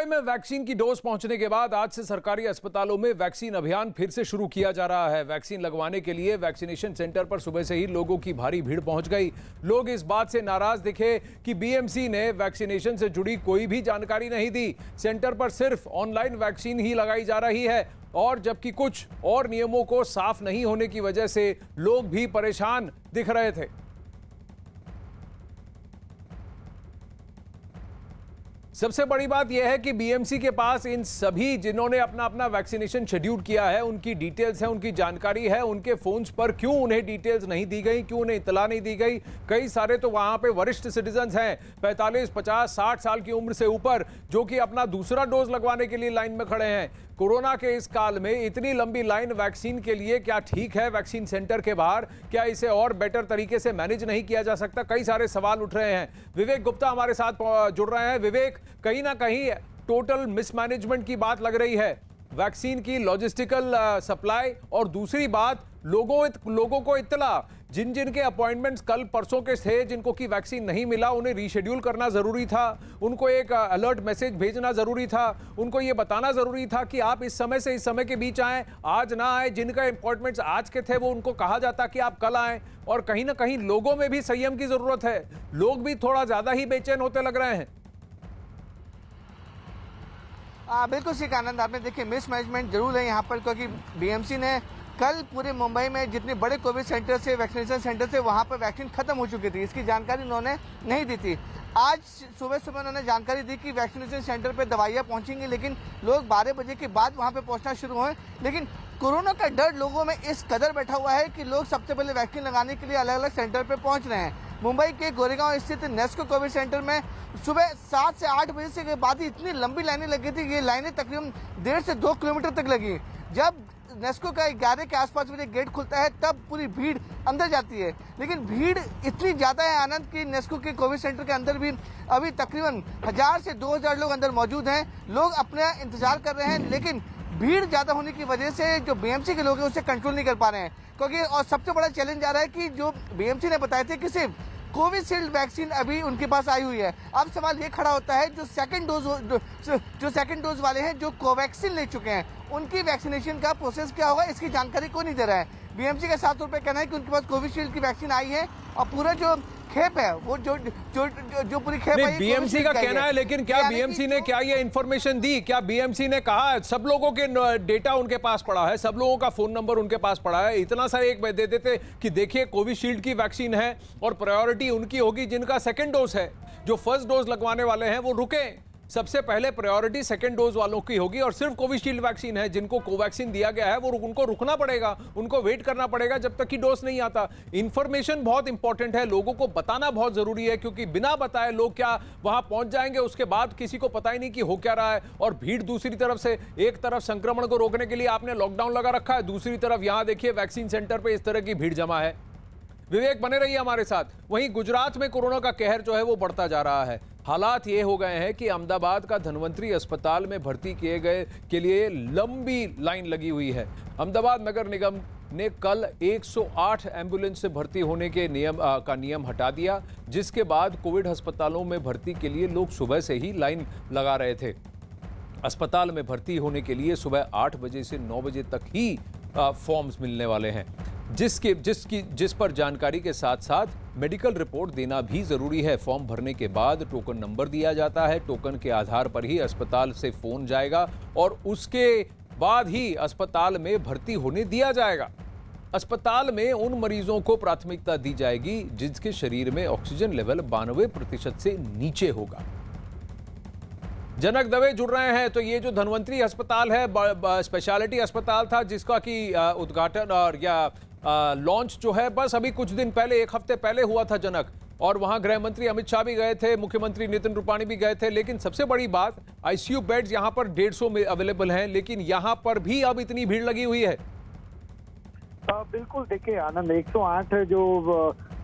मुंबई में वैक्सीन की डोज पहुंचने के बाद आज से सरकारी अस्पतालों में वैक्सीन अभियान फिर से शुरू किया जा रहा है। वैक्सीन लगवाने के लिए वैक्सीनेशन सेंटर पर सुबह से ही लोगों की भारी भीड़ पहुंच गई। लोग इस बात से नाराज दिखे कि बीएमसी ने वैक्सीनेशन से जुड़ी कोई भी जानकारी नहीं दी। सेंटर पर सिर्फ ऑनलाइन वैक्सीन ही लगाई जा रही है और जबकि कुछ और नियमों को साफ नहीं होने की वजह से लोग भी परेशान दिख रहे थे। सबसे बड़ी बात यह है कि बीएमसी के पास इन सभी जिन्होंने अपना अपना वैक्सीनेशन शेड्यूल किया है उनकी डिटेल्स है, उनकी जानकारी है। उनके फोन्स पर क्यों उन्हें डिटेल्स नहीं दी गई, क्यों उन्हें इतला नहीं दी गई? कई सारे तो वहां पे वरिष्ठ सिटीजन्स हैं, 45, 50, 60 साल की उम्र से ऊपर, जो कि अपना दूसरा डोज लगवाने के लिए लाइन में खड़े हैं। कोरोना के इस काल में इतनी लंबी लाइन वैक्सीन के लिए क्या ठीक है? वैक्सीन सेंटर के बाहर क्या इसे और बेटर तरीके से मैनेज नहीं किया जा सकता? कई सारे सवाल उठ रहे हैं। विवेक गुप्ता हमारे साथ जुड़ रहे हैं। विवेक, कहीं ना कहीं टोटल मिसमैनेजमेंट की बात लग रही है, वैक्सीन की लॉजिस्टिकल सप्लाई, और दूसरी बात लोगों को इत्तला, जिन जिन के अपॉइंटमेंट्स कल परसों के थे, जिनको की वैक्सीन नहीं मिला, उन्हें रीशेड्यूल करना जरूरी था, उनको एक अलर्ट मैसेज भेजना जरूरी था, उनको ये बताना जरूरी था कि आप इस समय से इस समय के बीच आएं, आज ना आए। जिनका अपॉइंटमेंट्स आज के थे वो उनको कहा जाता कि आप कल आएं। और कहीं ना कहीं लोगों में भी संयम की जरूरत है, लोग भी थोड़ा ज्यादा ही बेचैन होते लग रहे हैं। बिल्कुल ठीक आनंद, आपने देखिए मिसमैनेजमेंट जरूर है यहाँ पर, क्योंकि बीएमसी ने कल पूरे मुंबई में जितने बड़े कोविड सेंटर से, वैक्सीनेशन सेंटर से, वहाँ पर वैक्सीन खत्म हो चुकी थी, इसकी जानकारी उन्होंने नहीं दी थी। आज सुबह सुबह उन्होंने जानकारी दी कि वैक्सीनेशन सेंटर पे दवाइयाँ पहुँचेंगी, लेकिन लोग 12 बजे के बाद वहाँ पे पहुँचना शुरू हुए। लेकिन कोरोना का डर लोगों में इस कदर बैठा हुआ है कि लोग सबसे पहले वैक्सीन लगाने के लिए अलग अलग सेंटर पर पहुँच रहे हैं। मुंबई के गोरेगांव स्थित नेस्को कोविड सेंटर में सुबह 7 से 8 बजे से के बाद ही इतनी लंबी लाइनें लगी थी। ये लाइनें तकरीबन 1.5 से 2 किलोमीटर तक लगी। जब नेस्को का 11 के आसपास में गेट खुलता है तब पूरी भीड़ अंदर जाती है, लेकिन भीड़ इतनी ज्यादा है आनंद की नेस्को के कोविड सेंटर के अंदर भी अभी तकरीबन 1000 से 2000 लोग अंदर मौजूद हैं। लोग अपना इंतजार कर रहे हैं, लेकिन भीड़ ज्यादा होने की वजह से जो बीएमसी के लोग हैं उसे कंट्रोल नहीं कर पा रहे हैं, क्योंकि और सबसे बड़ा चैलेंज आ रहा है कि जो बीएमसी ने बताया था कि सिर्फ कोविशील्ड वैक्सीन अभी उनके पास आई हुई है। अब सवाल ये खड़ा होता है जो सेकंड डोज वाले हैं, जो कोवैक्सीन ले चुके हैं, उनकी वैक्सीनेशन का प्रोसेस क्या होगा, इसकी जानकारी कोई नहीं दे रहा है। बीएमसी का साफ तौर पे कहना है कि उनके पास कोविशील्ड की वैक्सीन आई है और पूरा जो खेप है वो जो पूरी खेप है बीएमसी का कहना है, लेकिन क्या बीएमसी ने क्या ये इंफॉर्मेशन दी? क्या बीएमसी ने कहा सब लोगों के डेटा उनके पास पड़ा है, सब लोगों का फोन नंबर उनके पास पड़ा है? इतना सा एक दे देते कि देखिए कोविशील्ड की वैक्सीन है और प्रायोरिटी उनकी होगी जिनका सेकंड डोज है, जो फर्स्ट डोज लगवाने वाले हैं वो रुके। सबसे पहले प्रायोरिटी सेकंड डोज वालों की होगी और सिर्फ कोविशील्ड वैक्सीन है, जिनको कोवैक्सीन दिया गया है वो उनको रुकना पड़ेगा, उनको वेट करना पड़ेगा जब तक कि डोज नहीं आता। इंफॉर्मेशन बहुत इंपॉर्टेंट है, लोगों को बताना बहुत जरूरी है, क्योंकि बिना बताए लोग क्या वहां पहुंच जाएंगे, उसके बाद किसी को पता ही नहीं कि हो क्या रहा है। और भीड़ दूसरी तरफ से, एक तरफ संक्रमण को रोकने के लिए आपने लॉकडाउन लगा रखा है, दूसरी तरफ यहां देखिए वैक्सीन सेंटर पर इस तरह की भीड़ जमा है। विवेक, बने रहिए हमारे साथ। वहीं गुजरात में कोरोना का कहर जो है वो बढ़ता जा रहा है। हालात ये हो गए हैं कि अहमदाबाद का धन्वंतरी अस्पताल में भर्ती किए गए के लिए लंबी लाइन लगी हुई है। अहमदाबाद नगर निगम ने कल 108 एम्बुलेंस से भर्ती होने के नियम हटा दिया, जिसके बाद कोविड अस्पतालों में भर्ती के लिए लोग सुबह से ही लाइन लगा रहे थे। अस्पताल में भर्ती होने के लिए सुबह 8 बजे से 9 बजे तक ही फॉर्म्स मिलने वाले हैं, जिस पर जानकारी के साथ साथ मेडिकल रिपोर्ट देना भी जरूरी है। फॉर्म भरने के बाद टोकन नंबर दिया जाता है, टोकन के आधार पर ही अस्पताल से फोन जाएगा और उसके बाद ही अस्पताल में भर्ती होने दिया जाएगा। अस्पताल में उन मरीजों को प्राथमिकता दी जाएगी जिनके शरीर में ऑक्सीजन लेवल 92% से नीचे होगा। जनक दवे जुड़ रहे हैं। तो ये जो धन्वंतरी अस्पताल है, स्पेशलिटी अस्पताल था, जिसका कि उद्घाटन और या लॉन्च जो है बस अभी कुछ दिन पहले, 1 हफ्ते पहले हुआ था जनक, और वहां गृह मंत्री अमित शाह भी गए थे, मुख्यमंत्री नितिन रूपाणी भी गए थे। लेकिन सबसे बड़ी बात, आईसीयू बेड्स यहां पर 150 में अवेलेबल हैं, लेकिन यहां पर भी अब इतनी भीड़ लगी हुई है। बिल्कुल, देखिए आनंद, 108 जो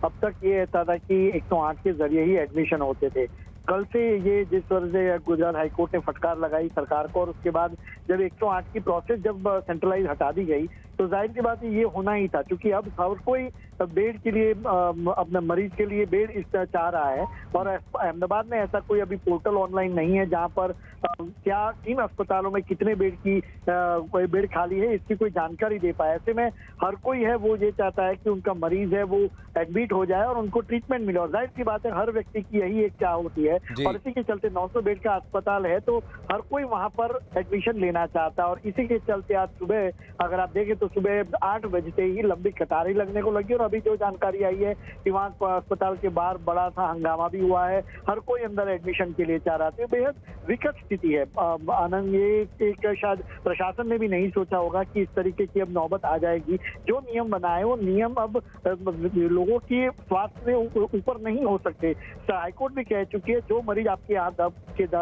अब तक ये था कि 108 के जरिए ही एडमिशन होते थे। कल से ये जिस तरह से गुजरात हाईकोर्ट ने फटकार लगाई सरकार को, और उसके बाद जब 108 की प्रोसेस जब सेंट्रलाइज हटा दी गई, तो जाहिर सी बात है ये होना ही था, क्योंकि अब हर कोई बेड के लिए अपने मरीज के लिए बेड इस तरह चाह रहा है। और अहमदाबाद में ऐसा कोई अभी पोर्टल ऑनलाइन नहीं है जहां पर क्या किन अस्पतालों में कितने बेड की कोई बेड खाली है इसकी कोई जानकारी दे पाए। ऐसे में हर कोई है वो ये चाहता है कि उनका मरीज है वो एडमिट हो जाए और उनको ट्रीटमेंट मिले। और जाहिर सी बात है हर व्यक्ति की यही एक चाह होती है, और इसी के चलते 900 बेड का अस्पताल है तो हर कोई वहां पर एडमिशन लेना चाहता है। और इसी के चलते आज सुबह अगर आप देखें तो सुबह 8 बजते ही लंबी कतारें लगने को लगी। और अभी जो जानकारी आई है कि वहाँ अस्पताल के बाहर बड़ा सा हंगामा भी हुआ है, हर कोई अंदर एडमिशन के लिए चाह रहा था। बेहद विकट स्थिति है आनंद, ये एक शायद प्रशासन ने भी नहीं सोचा होगा कि इस तरीके की अब नौबत आ जाएगी। जो नियम बनाए वो नियम अब लोगों की स्वास्थ्य से ऊपर नहीं हो सकते। हाईकोर्ट भी कह चुकी है जो मरीज आपके यहाँ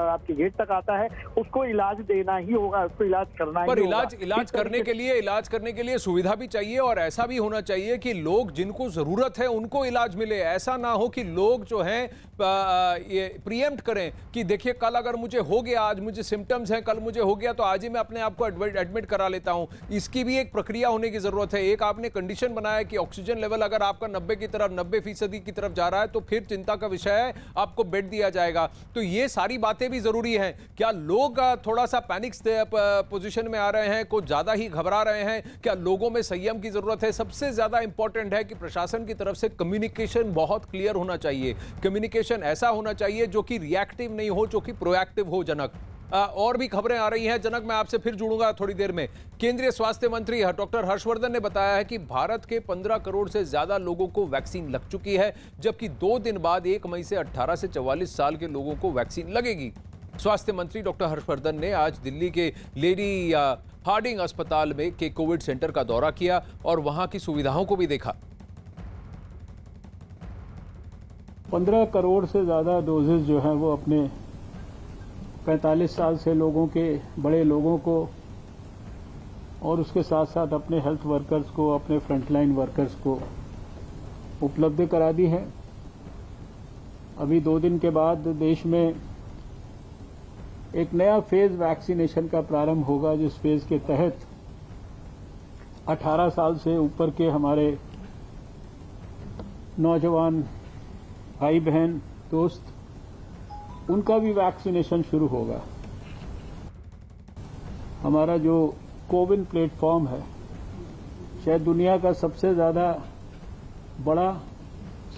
आपके गेट तक आता है उसको इलाज देना ही होगा, उसको इलाज करना ही होगा। इलाज करने के लिए सुविधा भी चाहिए और ऐसा भी होना चाहिए कि लोग जिनको जरूरत है उनको इलाज मिले। ऐसा ना हो कि लोग जो हैं ये प्रीएम्प्ट करें कि देखिए कल अगर मुझे हो गया, आज मुझे सिम्टम्स हैं, कल मुझे हो गया तो आज ही मैं अपने आप को एडमिट करा लेता हूं। इसकी भी एक प्रक्रिया होने की जरूरत है। एक आपने कंडीशन बनाया कि ऑक्सीजन लेवल अगर आपका 90% की तरफ जा रहा है तो फिर चिंता का विषय है, आपको बेड दिया जाएगा। तो ये सारी बातें भी जरूरी हैं। क्या लोग थोड़ा सा पैनिक पोजीशन में आ रहे हैं, कुछ ज्यादा ही घबरा रहे हैं? क्या लोगों में संयम की जरूरत है? सबसे ज्यादा इंपॉर्टेंट है कि प्रशासन की तरफ से कम्युनिकेशन बहुत क्लियर होना चाहिए। कम्युनिकेशन ऐसा होना चाहिए जो कि रिएक्टिव नहीं हो, जो कि प्रोएक्टिव हो। जनक, और भी खबरें आ रही हैं। जनक, मैं आपसे फिर जुड़ूंगा थोड़ी देर में। केंद्रीय स्वास्थ्य मंत्री डॉक्टर हर्षवर्धन ने बताया है कि भारत के 15 करोड़ से ज्यादा लोगों को वैक्सीन लग चुकी है, जबकि 2 दिन बाद 1 मई से 18 से 44 साल के लोगों को वैक्सीन लगेगी। स्वास्थ्य मंत्री डॉक्टर हर्षवर्धन ने आज दिल्ली के लेडी हार्डिंग अस्पताल में के कोविड सेंटर का दौरा किया और वहां की सुविधाओं को भी देखा। 15 करोड़ से ज़्यादा डोजेज जो हैं वो अपने 45 साल से लोगों के, बड़े लोगों को और उसके साथ साथ अपने हेल्थ वर्कर्स को, अपने फ्रंटलाइन वर्कर्स को उपलब्ध करा दी है। अभी 2 दिन के बाद देश में एक नया फेज वैक्सीनेशन का प्रारंभ होगा, जिस फेज के तहत 18 साल से ऊपर के हमारे नौजवान भाई बहन दोस्त, उनका भी वैक्सीनेशन शुरू होगा। हमारा जो कोविन प्लेटफॉर्म है शायद दुनिया का सबसे ज़्यादा बड़ा,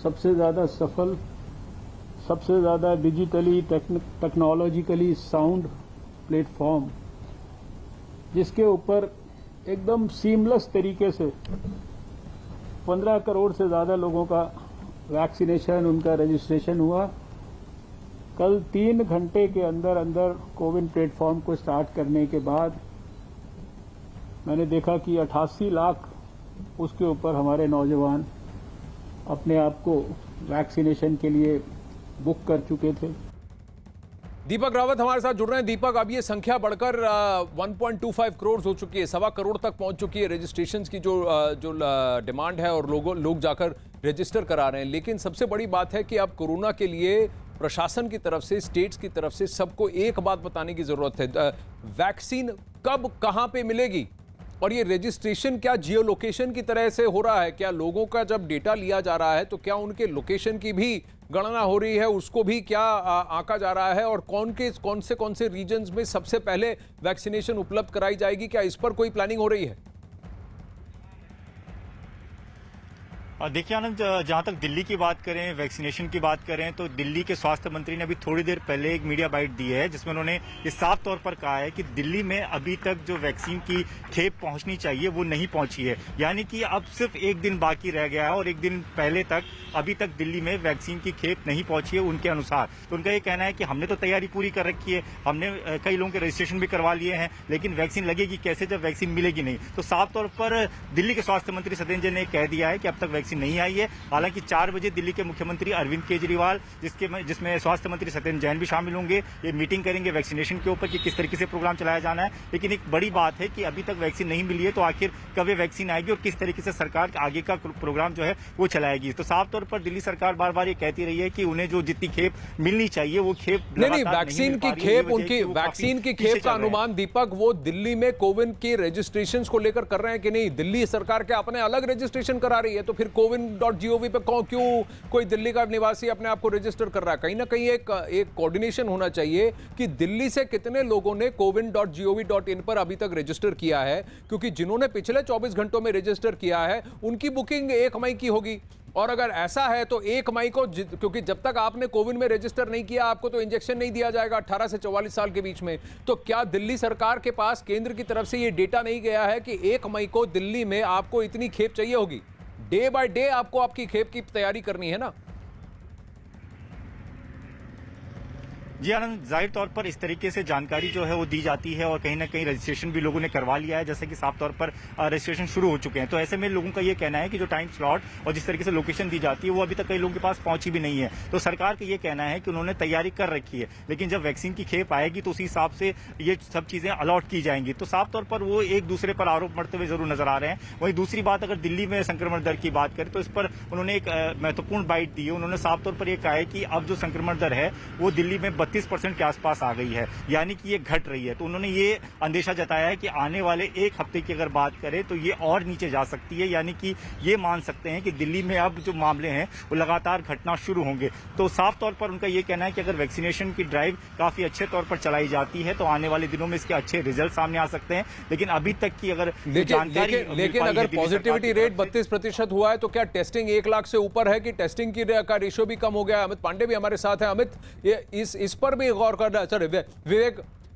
सबसे ज़्यादा सफल, सबसे ज़्यादा डिजिटली टेक्नोलॉजिकली साउंड प्लेटफॉर्म, जिसके ऊपर एकदम सीमलेस तरीके से 15 करोड़ से ज़्यादा लोगों का वैक्सीनेशन, उनका रजिस्ट्रेशन हुआ। कल 3 घंटे के अंदर अंदर कोविन प्लेटफॉर्म को स्टार्ट करने के बाद मैंने देखा कि 88 लाख उसके ऊपर हमारे नौजवान अपने आप को वैक्सीनेशन के लिए बुक कर चुके थे। दीपक रावत हमारे साथ जुड़ रहे हैं। दीपक, अब ये संख्या बढ़कर 1.25 करोड़ हो चुकी है, 1.25 करोड़ तक पहुंच चुकी है रजिस्ट्रेशन की जो डिमांड है, और लोग जाकर रजिस्टर करा रहे हैं। लेकिन सबसे बड़ी बात है कि अब कोरोना के लिए प्रशासन की तरफ से, स्टेट्स की तरफ से सबको एक बात बताने की जरूरत है, वैक्सीन कब कहां पे मिलेगी, और ये रजिस्ट्रेशन क्या जियो लोकेशन की तरह से हो रहा है? क्या लोगों का जब डेटा लिया जा रहा है तो क्या उनके लोकेशन की भी गणना हो रही है, उसको भी क्या आंका जा रहा है, और कौन से रीजन्स में सबसे पहले वैक्सीनेशन उपलब्ध कराई जाएगी? क्या इस पर कोई प्लानिंग हो रही है? देखिए आनंद, जहां तक दिल्ली की बात करें, वैक्सीनेशन की बात करें, तो दिल्ली के स्वास्थ्य मंत्री ने अभी थोड़ी देर पहले एक मीडिया बाइट दी है जिसमें उन्होंने ये साफ तौर पर कहा है कि दिल्ली में अभी तक जो वैक्सीन की खेप पहुंचनी चाहिए वो नहीं पहुंची है। यानी कि अब सिर्फ 1 दिन बाकी रह गया है और 1 दिन पहले तक अभी तक दिल्ली में वैक्सीन की खेप नहीं पहुंची है उनके अनुसार। तो उनका ये कहना है कि हमने तो तैयारी पूरी कर रखी है, हमने कई लोगों के रजिस्ट्रेशन भी करवा लिए हैं, लेकिन वैक्सीन लगेगी कैसे जब वैक्सीन मिलेगी नहीं। तो साफ तौर पर दिल्ली के स्वास्थ्य मंत्री सत्येंद्र जैन ने कह दिया है कि अब तक वैक्सीन नहीं आई है। हालांकि 4 बजे दिल्ली के मुख्यमंत्री अरविंद केजरीवाल, जिसमें स्वास्थ्य मंत्री सत्येंद्र जैन भी शामिल होंगे, ये मीटिंग करेंगे वैक्सीनेशन के ऊपर कि किस तरीके से प्रोग्राम चलाया जाना है। लेकिन एक बड़ी बात है कि अभी तक वैक्सीन नहीं मिली है, तो आखिर कब वैक्सीन आएगी और किस तरीके से सरकार आगे का प्रोग्राम जो है वो चलाएगी। तो साफ तौर पर दिल्ली सरकार बार बार ये कहती रही है कि उन्हें जो जितनी खेप मिलनी चाहिए वो खेप नहीं, वैक्सीन की खेप, उनकी वैक्सीन की खेप का अनुमान दीपक वो दिल्ली में कोविन के रजिस्ट्रेशन को लेकर कर रहे हैं कि नहीं? दिल्ली सरकार के अपने अलग रजिस्ट्रेशन करा रही है, तो फिर कोविन.gov पे क्यों कोई दिल्ली का निवासी अपने आप को रजिस्टर कर रहा है? कहीं ना कहीं एक कोऑर्डिनेशन होना चाहिए कि दिल्ली से कितने लोगों ने कोविन.gov.in पर अभी तक रजिस्टर किया है, क्योंकि जिन्होंने पिछले 24 घंटों में रजिस्टर किया है उनकी बुकिंग 1 मई की होगी। और अगर ऐसा है तो 1 मई को, क्योंकि जब तक आपने कोविन में रजिस्टर नहीं किया आपको तो इंजेक्शन नहीं दिया जाएगा 18 से 44 साल के बीच में। तो क्या दिल्ली सरकार के पास केंद्र की तरफ से ये डेटा नहीं गया है कि 1 मई को दिल्ली में आपको इतनी खेप चाहिए होगी? डे बाय डे आपको आपकी खेप की तैयारी करनी है ना। जी आनंद, जाहिर तौर पर इस तरीके से जानकारी जो है वो दी जाती है और कहीं ना कहीं रजिस्ट्रेशन भी लोगों ने करवा लिया है, जैसे कि साफ तौर पर रजिस्ट्रेशन शुरू हो चुके हैं। तो ऐसे में लोगों का ये कहना है कि जो टाइम स्लॉट और जिस तरीके से लोकेशन दी जाती है वो अभी तक कई लोगों के पास पहुंची भी नहीं है। तो सरकार का ये कहना है कि उन्होंने तैयारी कर रखी है, लेकिन जब वैक्सीन की खेप आएगी तो उसी हिसाब से ये सब चीजें अलॉट की जाएंगी। तो साफ तौर पर वो एक दूसरे पर आरोप मढ़ते हुए जरूर नजर आ रहे हैं। वहीं दूसरी बात, अगर दिल्ली में संक्रमण दर की बात करें तो इस पर उन्होंने एक महत्वपूर्ण बाइट दी है। उन्होंने साफ तौर पर यह कहा है कि अब जो संक्रमण दर है वो दिल्ली में 32% के आसपास आ गई है, यानी कि ये घट रही है। तो उन्होंने ये अंदेशा जताया है कि आने वाले 1 हफ्ते की अगर बात करें तो ये और नीचे जा सकती है, यानी कि ये मान सकते हैं कि दिल्ली में अब जो मामले हैं वो लगातार घटना शुरू होंगे। तो साफ तौर पर उनका ये कहना है कि अगर वैक्सीनेशन की ड्राइव काफी अच्छे तौर पर चलाई जाती है तो आने वाले दिनों में इसके अच्छे रिजल्ट सामने आ सकते हैं। लेकिन अभी तक की अगर जानकारी, लेकिन अगर पॉजिटिविटी रेट 32% हुआ है तो क्या टेस्टिंग 1 लाख से ऊपर है कि टेस्टिंग की का रेशियो भी कम हो गया है? अमित पांडे भी हमारे साथ है। अमित, ये इस पर भी गौर करना।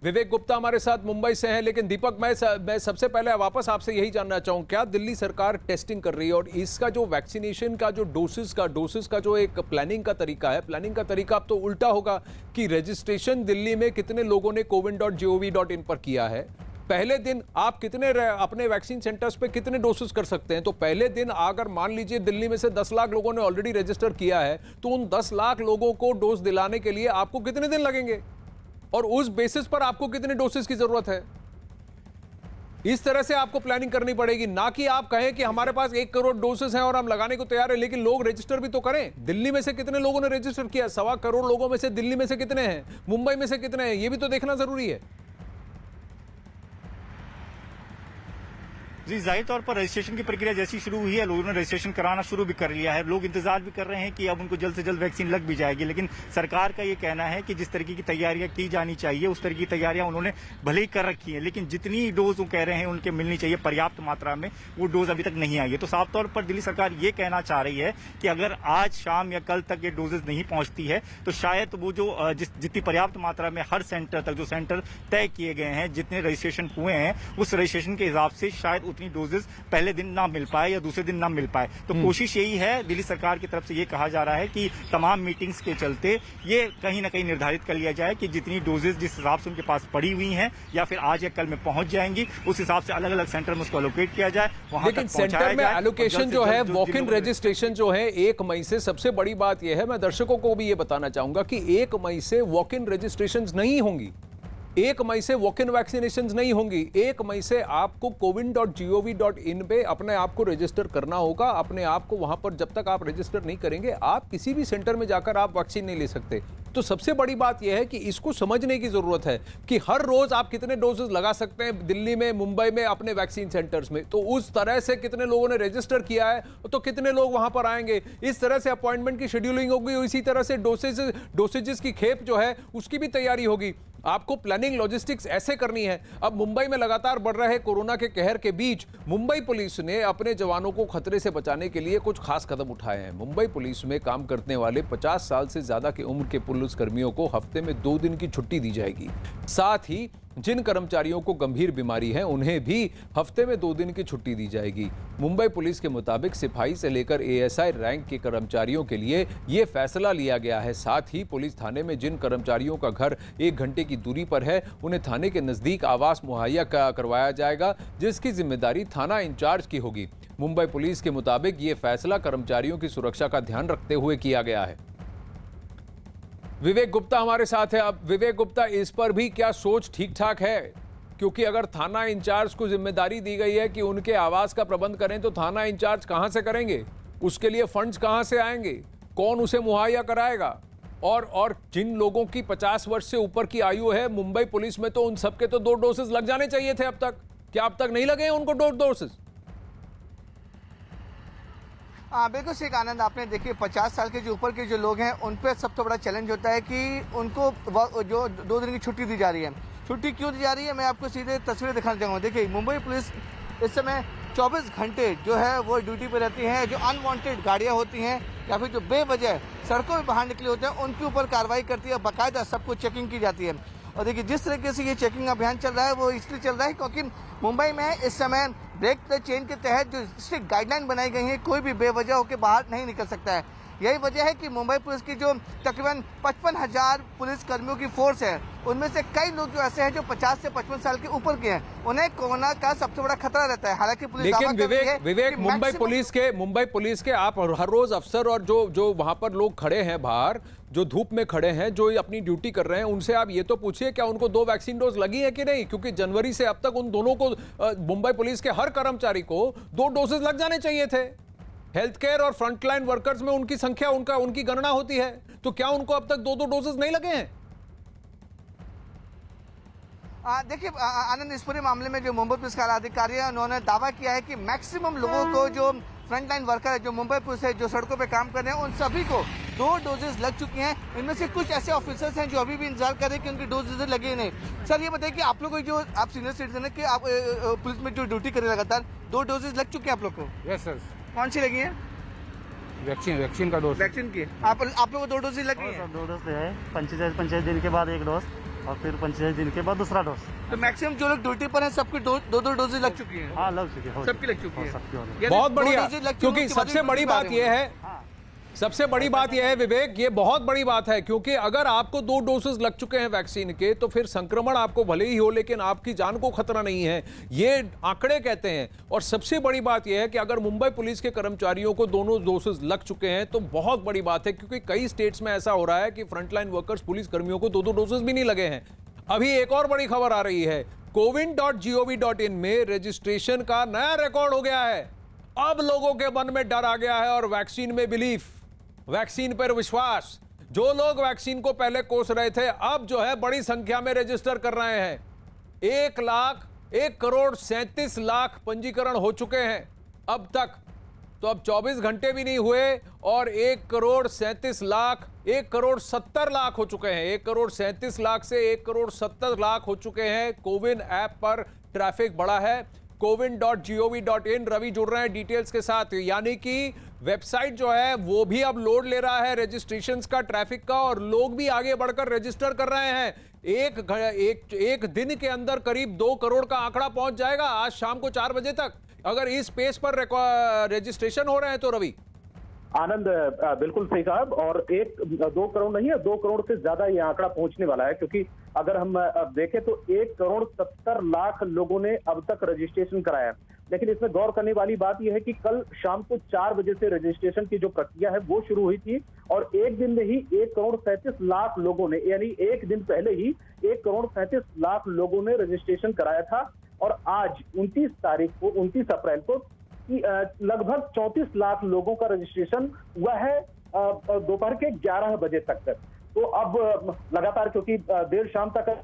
विवेक गुप्ता हमारे साथ मुंबई से हैं। लेकिन दीपक, मैं सबसे पहले वापस आपसे यही जानना चाहूं, क्या दिल्ली सरकार टेस्टिंग कर रही है और इसका जो वैक्सीनेशन का जो डोसेस का जो एक प्लानिंग का तरीका अब तो उल्टा होगा कि रजिस्ट्रेशन दिल्ली में कितने लोगों ने कोविन.gov.in पर किया है, पहले दिन आप कितने अपने वैक्सीन सेंटर्स पे कितने डोसेस कर सकते हैं? तो पहले दिन अगर मान लीजिए दिल्ली में से 10 लाख लोगों ने ऑलरेडी रजिस्टर किया है तो उन 10 लाख लोगों को डोज दिलाने के लिए आपको कितने दिन लगेंगे और उस बेसिस पर आपको कितने डोसेस की जरूरत है? इस तरह से आपको प्लानिंग करनी पड़ेगी, ना कि आप कहें कि हमारे पास 1 करोड़ डोसेस हैं और हम लगाने को तैयार हैं, लेकिन लोग रजिस्टर भी तो करें। दिल्ली में से कितने लोगों ने रजिस्टर किया? 1.25 करोड़ लोगों में से दिल्ली में से कितने हैं, मुंबई में से कितने हैं, ये भी तो देखना जरूरी है। जी, जाहिर तौर पर रजिस्ट्रेशन की प्रक्रिया जैसी शुरू हुई है, लोगों ने रजिस्ट्रेशन कराना शुरू भी कर लिया है। लोग इंतजार भी कर रहे हैं कि अब उनको जल्द से जल्द वैक्सीन लग भी जाएगी। लेकिन सरकार का ये कहना है कि जिस तरीके की तैयारियां की जानी चाहिए उस तरीके की तैयारियां उन्होंने भले ही कर रखी है, लेकिन जितनी डोज वो कह रहे हैं उनके मिलनी चाहिए पर्याप्त मात्रा में, वो डोज अभी तक नहीं आई है। तो साफ तौर पर दिल्ली सरकार ये कहना चाह रही है कि अगर आज शाम या कल तक ये डोजेज नहीं पहुंचती है तो शायद वो जो जितनी पर्याप्त मात्रा में हर सेंटर तक, जो सेंटर तय किए गए हैं, जितने रजिस्ट्रेशन हुए हैं, उस रजिस्ट्रेशन के हिसाब से शायद उतनी डोजेज पहले दिन ना मिल पाए या दूसरे दिन ना मिल पाए। तो कोशिश यही है, दिल्ली सरकार की तरफ से ये कहा जा रहा है कि तमाम मीटिंग्स के चलते ये कहीं ना कहीं निर्धारित कर लिया जाए कि जितनी डोजेज जिस हिसाब से उनके पास पड़ी हुई हैं या फिर आज या कल में पहुंच जाएंगी, उस हिसाब से अलग अलग सेंटर में उसको एलोकेट किया जाए, वहां लेकिन सेंटर में एलोकेशन जो है, वॉक इन रजिस्ट्रेशन जो है 1 मई से, सबसे बड़ी बात यह है, मैं दर्शकों को भी ये बताना चाहूंगा कि 1 मई से वॉक इन रजिस्ट्रेशन नहीं होंगी, 1 मई से वॉक इन वैक्सीनेशन नहीं होंगी। 1 मई से आपको कोविन.gov.in पे अपने आप को रजिस्टर करना होगा। अपने आप को वहां पर जब तक आप रजिस्टर नहीं करेंगे, आप किसी भी सेंटर में जाकर आप वैक्सीन नहीं ले सकते। तो सबसे बड़ी बात यह है कि इसको समझने की जरूरत है कि हर रोज आप कितने डोजेस लगा सकते हैं दिल्ली में, मुंबई में, अपने वैक्सीन सेंटर्स में। तो उस तरह से कितने लोगों ने रजिस्टर किया है तो कितने लोग वहां पर आएंगे, इस तरह से अपॉइंटमेंट की शेड्यूलिंग होगी, इसी तरह से डोसेजेस की खेप जो है उसकी भी तैयारी होगी। आपको प्लानिंग लॉजिस्टिक्स ऐसे करनी है। अब मुंबई में लगातार बढ़ रहे कोरोना के कहर के बीच मुंबई पुलिस ने अपने जवानों को खतरे से बचाने के लिए कुछ खास कदम उठाए हैं। मुंबई पुलिस में काम करने वाले 50 साल से ज्यादा की उम्र के पुलिस कर्मियों को हफ्ते में 2 दिन की छुट्टी दी जाएगी। साथ ही जिन कर्मचारियों को गंभीर बीमारी है उन्हें भी हफ्ते में 2 दिन की छुट्टी दी जाएगी। मुंबई पुलिस के मुताबिक सिपाही से लेकर एएसआई रैंक के कर्मचारियों के लिए यह फैसला लिया गया है। साथ ही पुलिस थाने में जिन कर्मचारियों का घर 1 घंटे की दूरी पर है उन्हें थाने के नजदीक आवास मुहैया करवाया जाएगा, जिसकी जिम्मेदारी थाना इंचार्ज की होगी। मुंबई पुलिस के मुताबिक यह फैसला कर्मचारियों की सुरक्षा का ध्यान रखते हुए किया गया है। विवेक गुप्ता हमारे साथ है। अब विवेक गुप्ता, इस पर भी क्या सोच ठीक ठाक है? क्योंकि अगर थाना इंचार्ज को जिम्मेदारी दी गई है कि उनके आवास का प्रबंध करें, तो थाना इंचार्ज कहां से करेंगे? उसके लिए फंड्स कहां से आएंगे? कौन उसे मुहैया कराएगा? और जिन लोगों की 50 वर्ष से ऊपर की आयु है मुंबई पुलिस में, तो उन सबके तो 2 डोसेज लग जाने चाहिए थे अब तक। क्या अब तक नहीं लगे हैं उनको 2 डोसेज? बिल्कुल ठीक आनंद, आपने देखिए 50 साल के जो ऊपर के जो लोग हैं उन पर सबसे बड़ा चैलेंज होता है कि उनको जो 2 दिन की छुट्टी दी जा रही है। छुट्टी क्यों दी जा रही है, मैं आपको सीधे तस्वीरें दिखाना चाहूँगा। देखिए, मुंबई पुलिस इस समय 24 घंटे जो है वो ड्यूटी पे रहती है। जो अनवांटेड गाड़ियाँ होती हैं या फिर जो बेवजह सड़कों में बाहर निकले होते हैं उनके ऊपर कार्रवाई करती है। बाकायदा सबको चेकिंग की जाती है। और देखिए, जिस तरीके से ये चेकिंग अभियान चल रहा है वो इसलिए चल रहा है क्योंकि मुंबई में इस समय ब्रेक द चेन के तहत जो स्ट्रिक्ट गाइडलाइन बनाई गई है, कोई भी बेवजह होकर बाहर नहीं निकल सकता है। यही वजह है कि मुंबई पुलिस की जो तकरीबन 55,000 पुलिस कर्मियों की फोर्स है, उनमें से कई लोग जो ऐसे हैं जो 50 से 55 साल के ऊपर के हैं, उन्हें कोरोना का सबसे बड़ा खतरा रहता है। हालांकि पुलिस लेकिन विवेक मुंबई पुलिस के आप हर रोज अफसर और जो वहां पर लोग खड़े हैं बाहर, जो धूप में खड़े हैं, जो अपनी ड्यूटी कर रहे हैं, उनसे आप ये तो पूछिए क्या उनको 2 वैक्सीन डोज लगी है कि नहीं? क्योंकि जनवरी से अब तक उन दोनों को, मुंबई पुलिस के हर कर्मचारी को 2 डोजेज लग जाने चाहिए थे। हेल्थ केयर और फ्रंटलाइन वर्कर्स में उनकी संख्या उनकी गणना होती है, तो क्या उनको अब तक 2 डोजेज नहीं लगे हैं? देखिए आनंद, इस पूरे मामले में जो मुंबई पुलिस के अधिकारी है उन्होंने दावा किया है कि मैक्सिमम लोगों को, जो फ्रंटलाइन वर्कर है, जो मुंबई पुलिस है, जो सड़कों पे काम कर रहे हैं, उन सभी को 2 डोजेज लग चुकी हैं। इनमें से कुछ ऐसे ऑफिसर्स हैं जो अभी भी इंतजार कर रहे हैं कि उनकी डोजेज लगे ही नहीं। सर, ये बताइए कि आप लोग को, जो आप सीनियर सिटीजन है, कि आप पुलिस में जो ड्यूटी कर रहे हैं लगातार, 2 डोजेज लग चुके हैं आप लोग को? Yes sir. कौन सी लगी है? वैक्सीन का डोज। वैक्सीन की आप लोग को 2 डोजेज लगी है? 2 डोज है। 45 दिन के बाद 1 डोज और फिर 45 दिन के बाद दूसरा डोज। तो मैक्सिमम जो लोग ड्यूटी पर हैं सबकी 2 डोजेज लग चुकी है? हाँ, लग चुकी है। सबकी लग चुकी है। बहुत बढ़िया, क्योंकि सबसे बड़ी बात यह है, सबसे बड़ी बात यह है विवेक, ये बहुत बड़ी बात है, क्योंकि अगर आपको 2 डोसेज लग चुके हैं वैक्सीन के, तो फिर संक्रमण आपको भले ही हो लेकिन आपकी जान को खतरा नहीं है, ये आंकड़े कहते हैं। और सबसे बड़ी बात यह है कि अगर मुंबई पुलिस के कर्मचारियों को दोनों डोसेज लग चुके हैं तो बहुत बड़ी बात है, क्योंकि कई स्टेट्स में ऐसा हो रहा है कि फ्रंटलाइन वर्कर्स, पुलिस कर्मियों को 2 डोसेज भी नहीं लगे हैं। अभी एक और बड़ी खबर आ रही है, cowin.gov.in में रजिस्ट्रेशन का नया रिकॉर्ड हो गया है। अब लोगों के मन में डर आ गया है और वैक्सीन में बिलीफ, वैक्सीन पर विश्वास। जो लोग वैक्सीन को पहले कोस रहे थे, अब जो है बड़ी संख्या में रजिस्टर कर रहे हैं। 1 करोड़ 37 लाख पंजीकरण हो चुके हैं अब तक। तो अब 24 घंटे भी नहीं हुए और 1 करोड़ 37 लाख 1 करोड़ 70 लाख हो चुके हैं। 1 करोड़ 37 लाख से 1 करोड़ 70 लाख हो चुके हैं। कोविन ऐप पर ट्रैफिक बढ़ा है। cowin.gov.in, रवि जुड़ रहे हैं डिटेल्स के साथ। यानी कि वेबसाइट जो है वो भी अब लोड ले रहा है रजिस्ट्रेशंस का, ट्रैफिक का, और लोग भी आगे बढ़कर रजिस्टर कर रहे हैं। एक दिन के अंदर करीब 2 करोड़ का आंकड़ा पहुंच जाएगा आज शाम को 4 बजे तक, अगर इस पेस पर रजिस्ट्रेशन हो रहे हैं तो। रवि, आनंद बिल्कुल सही कहा, और 2 करोड़ नहीं है, 2 करोड़ से ज्यादा ये आंकड़ा पहुंचने वाला है, क्योंकि अगर हम देखें तो 1 करोड़ 70 लाख लोगों ने अब तक रजिस्ट्रेशन कराया। लेकिन इसमें गौर करने वाली बात यह है कि कल शाम को 4 बजे से रजिस्ट्रेशन की जो प्रक्रिया है वो शुरू हुई थी, और एक दिन में ही 1 करोड़ 37 लाख लोगों ने, यानी एक दिन पहले ही 1 करोड़ 37 लाख लोगों ने रजिस्ट्रेशन कराया था। और आज 29 अप्रैल को लगभग 34 लाख लोगों का रजिस्ट्रेशन हुआ है दोपहर के 11 बजे तक। तो अब लगातार, क्योंकि देर शाम तक,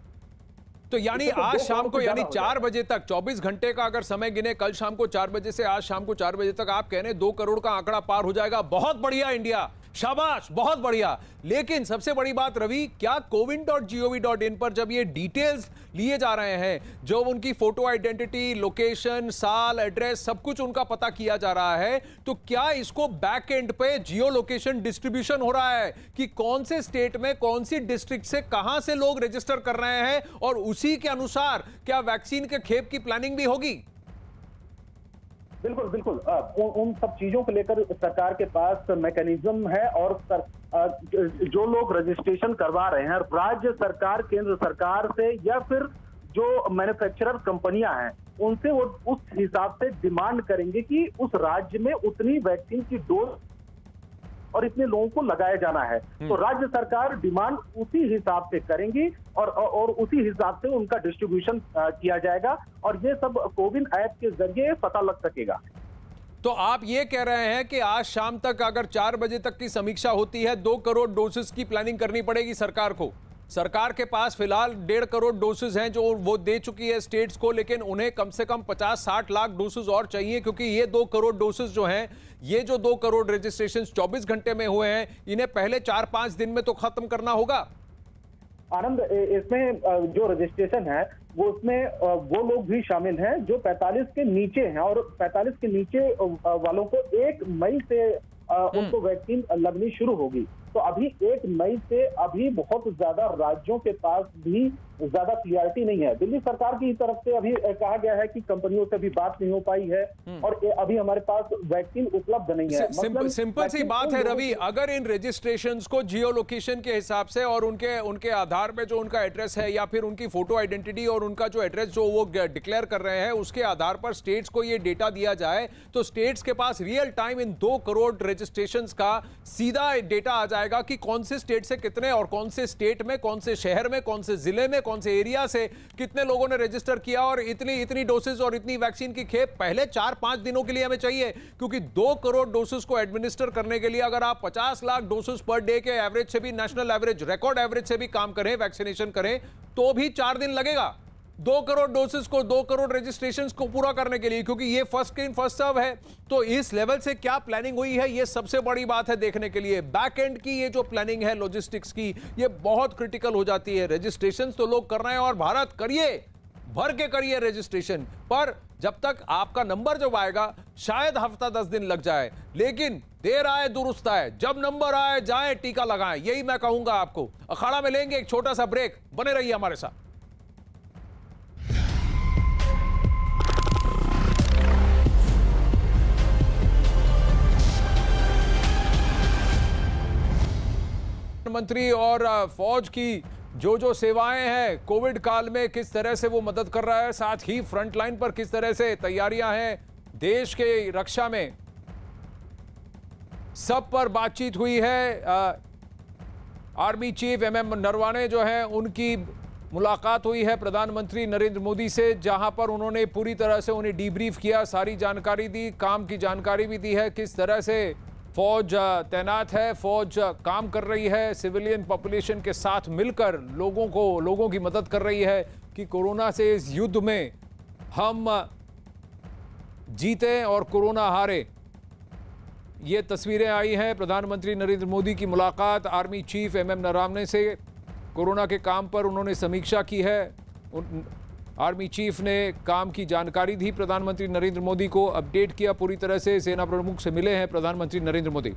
तो यानी आज शाम को, यानी 4 बजे तक, 24 घंटे का अगर समय गिने, कल शाम को 4 बजे से आज शाम को 4 बजे तक, आप कह रहे हैं 2 करोड़ का आंकड़ा पार हो जाएगा। बहुत बढ़िया इंडिया, शाबाश, बहुत बढ़िया। लेकिन सबसे बड़ी बात रवि, क्या cowin.gov.in पर जब ये डिटेल्स लिए जा रहे हैं, जो उनकी फोटो आइडेंटिटी, लोकेशन, साल, एड्रेस, सब कुछ उनका पता किया जा रहा है, तो क्या इसको बैक एंड पे जियो लोकेशन डिस्ट्रीब्यूशन हो रहा है कि कौन से स्टेट में, कौन सी डिस्ट्रिक्ट से, कहां से लोग रजिस्टर कर रहे हैं, और उसी के अनुसार क्या वैक्सीन के खेप की प्लानिंग भी होगी? बिल्कुल बिल्कुल, उन सब चीजों को लेकर सरकार के पास मैकेनिज्म है, और जो लोग रजिस्ट्रेशन करवा रहे हैं राज्य सरकार, केंद्र सरकार से, या फिर जो मैन्युफैक्चरर कंपनियां हैं उनसे, वो उस हिसाब से डिमांड करेंगे कि उस राज्य में उतनी वैक्सीन की डोज और इतने लोगों को लगाया जाना है। तो राज्य सरकार डिमांड उसी हिसाब से करेंगी और उसी हिसाब से उनका डिस्ट्रीब्यूशन किया जाएगा, और ये सब कोविन ऐप के जरिए पता लग सकेगा। तो आप ये कह रहे हैं कि आज शाम तक अगर 4 बजे तक की समीक्षा होती है, 2 करोड़ डोसेस की प्लानिंग करनी पड़ेगी सरकार को। सरकार के पास फिलहाल 1.5 करोड़ डोसेस हैं जो वो दे चुकी है स्टेट्स को, लेकिन उन्हें कम से कम 50-60 लाख डोसेस और चाहिए, क्योंकि ये 2 करोड़ डोसेस जो हैं, ये जो 2 करोड़ रजिस्ट्रेशन 24 घंटे में हुए हैं, इन्हें पहले 4-5 दिन में तो खत्म करना होगा। आनंद, इसमें जो रजिस्ट्रेशन है वो उसमें वो लोग भी शामिल हैं जो 45 के नीचे हैं, और 45 के नीचे वालों को 1 मई से उनको वैक्सीन लगनी शुरू होगी। तो अभी 1 मई से अभी बहुत ज्यादा राज्यों के पास भी ज्यादा क्लियरिटी नहीं है। दिल्ली सरकार की तरफ से अभी कहा गया है कि कंपनियों से अभी बात नहीं हो पाई है, और अभी हमारे पास वैक्सीन उपलब्ध नहीं है। सिंपल सी बात है रवि, अगर इन रजिस्ट्रेशंस को जियो लोकेशन के हिसाब से और उनके आधार पे जो उनका एड्रेस है, या फिर उनकी फोटो आइडेंटिटी और उनका जो एड्रेस जो वो डिक्लेयर कर रहे हैं, उसके आधार पर स्टेट्स को ये डेटा दिया जाए, तो स्टेट्स के पास रियल टाइम इन 2 करोड़ रजिस्ट्रेशंस का सीधा डेटा आ जाएगा कि कौन से स्टेट से कितने, और कौन से स्टेट में, कौन से शहर में, कौन से जिले में, कौन से एरिया से कितने लोगों ने रजिस्टर किया, और इतनी डोसेस और इतनी वैक्सीन की खेप पहले 4-5 दिनों के लिए हमें चाहिए। क्योंकि 2 करोड़ डोसेस को एडमिनिस्टर करने के लिए अगर आप 50 लाख डोसेस पर डे के एवरेज से भी, नेशनल एवरेज, रिकॉर्ड एवरेज से भी काम करें, वैक्सीनेशन करें, तो भी 4 दिन लगेगा 2 करोड़ डोसेस को, 2 करोड़ रजिस्ट्रेशंस को पूरा करने के लिए, क्योंकि ये फर्स्ट इन फर्स्ट सर्व है। तो इस लेवल से क्या प्लानिंग हुई है, ये सबसे बड़ी बात है देखने के लिए। बैक एंड की ये जो प्लानिंग है लॉजिस्टिक्स की, ये बहुत क्रिटिकल हो जाती है। रजिस्ट्रेशंस तो लोग कर रहे हैं, और भारत करिए, भर के करिए रजिस्ट्रेशन, पर जब तक आपका नंबर जब आएगा शायद हफ्ता 10 दिन लग जाए, लेकिन देर आए दुरुस्त आए, जब नंबर आए जाए टीका लगाएं, यही मैं कहूंगा आपको। अखाड़ा में लेंगे एक छोटा सा ब्रेक, बने रहिए हमारे साथ। मंत्री और फौज की जो सेवाएं हैं कोविड काल में, किस तरह से वो मदद कर रहा है, साथ ही फ्रंट लाइन पर किस तरह से तैयारियां हैं देश के रक्षा में, सब पर बातचीत हुई है। आर्मी चीफ MM नरवाने जो हैं, उनकी मुलाकात हुई है प्रधानमंत्री नरेंद्र मोदी से, जहां पर उन्होंने पूरी तरह से उन्हें डीब्रीफ किया, सारी जानकारी दी, काम की जानकारी भी दी है, किस तरह से फौज तैनात है, फौज काम कर रही है, सिविलियन पॉपुलेशन के साथ मिलकर लोगों की मदद कर रही है कि कोरोना से इस युद्ध में हम जीते और कोरोना हारे। ये तस्वीरें आई हैं प्रधानमंत्री नरेंद्र मोदी की मुलाकात आर्मी चीफ MM नरवाने से। कोरोना के काम पर उन्होंने समीक्षा की है। आर्मी चीफ ने काम की जानकारी दी प्रधानमंत्री नरेंद्र मोदी को, अपडेट किया पूरी तरह से। सेना प्रमुख से मिले हैं प्रधानमंत्री नरेंद्र मोदी।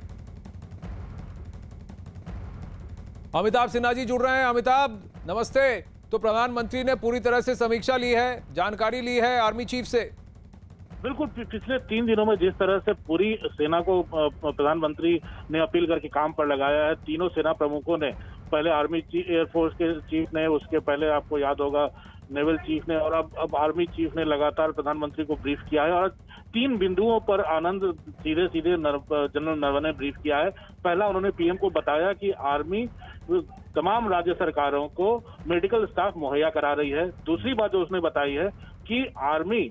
अमिताभ सिन्हा जी जुड़ रहे हैं। अमिताभ नमस्ते। तो प्रधानमंत्री ने पूरी तरह से समीक्षा ली है, जानकारी ली है आर्मी चीफ से। बिल्कुल, पिछले 3 दिनों में जिस तरह से पूरी सेना को प्रधानमंत्री ने अपील करके काम पर लगाया है, तीनों सेना प्रमुखों ने, पहले आर्मी एयरफोर्स के चीफ ने, उसके पहले आपको याद होगा नेवल चीफ ने, और अब आर्मी चीफ ने लगातार प्रधानमंत्री को ब्रीफ किया है। और 3 बिंदुओं पर आनंद सीधे जनरल नरवणे ने ब्रीफ किया है। पहला, उन्होंने PM को बताया कि आर्मी तमाम राज्य सरकारों को मेडिकल स्टाफ मुहैया करा रही है। दूसरी बात जो उसने बताई है कि आर्मी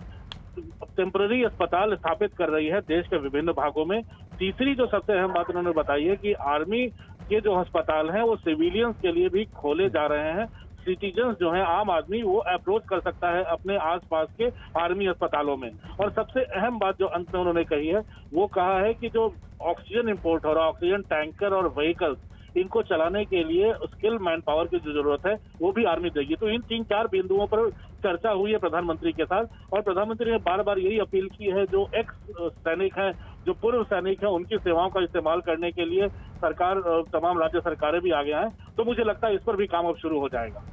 टेम्पररी अस्पताल स्थापित कर रही है देश के विभिन्न भागों में। तीसरी जो सबसे अहम बात उन्होंने बताई है कि आर्मी के जो अस्पताल हैं वो सिविलियंस के लिए भी खोले जा रहे हैं। सिटीजन्स जो है, आम आदमी, वो अप्रोच कर सकता है अपने आसपास के आर्मी अस्पतालों में। और सबसे अहम बात जो अंत में उन्होंने कही है, वो कहा है कि जो ऑक्सीजन इंपोर्ट हो रहा है, ऑक्सीजन टैंकर और व्हीकल्स, इनको चलाने के लिए स्किल मैन पावर की जो जरूरत है वो भी आर्मी देगी। तो इन 3-4 बिंदुओं पर चर्चा हुई है प्रधानमंत्री के साथ, और प्रधानमंत्री ने बार बार यही अपील की है, जो एक्स सैनिक हैं, जो पूर्व सैनिक हैं, उनकी सेवाओं का इस्तेमाल करने के लिए सरकार, तमाम राज्य सरकारें भी आगे आए। तो मुझे लगता है इस पर भी काम अब शुरू हो जाएगा।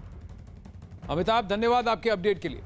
अमिताभ, धन्यवाद आपके अपडेट के लिए।